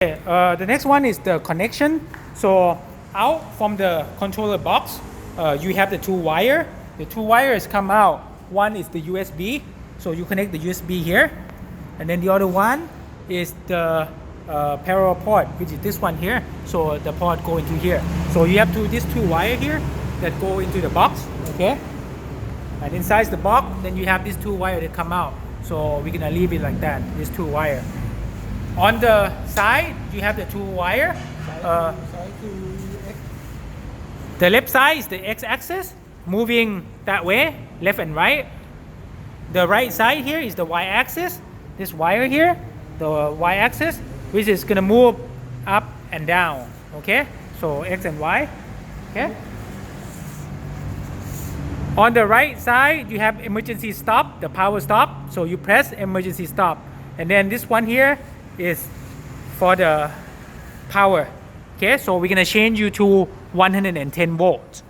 The next one is the connection. So out from the controller box, you have the two wire. The two wires come out. One is the USB, so you connect the USB here, and then the other one is the parallel port, which is this one here. So the port go into here. So you have these two wire here that go into the box. Okay, and inside the box, then you have these two wire that come out. So we're gonna leave it like that. These two wire. On the side, you have the two wire. The left side is the x-axis, moving that way, left and right. The right side here is the y-axis. This wire here, the y-axis, which is gonna move up and down. Okay, so x and y. Okay. On the right side, you have emergency stop, the power stop. So you press emergency stop, and then this one here is for the power. Okay, so we're gonna change you to 110 volts.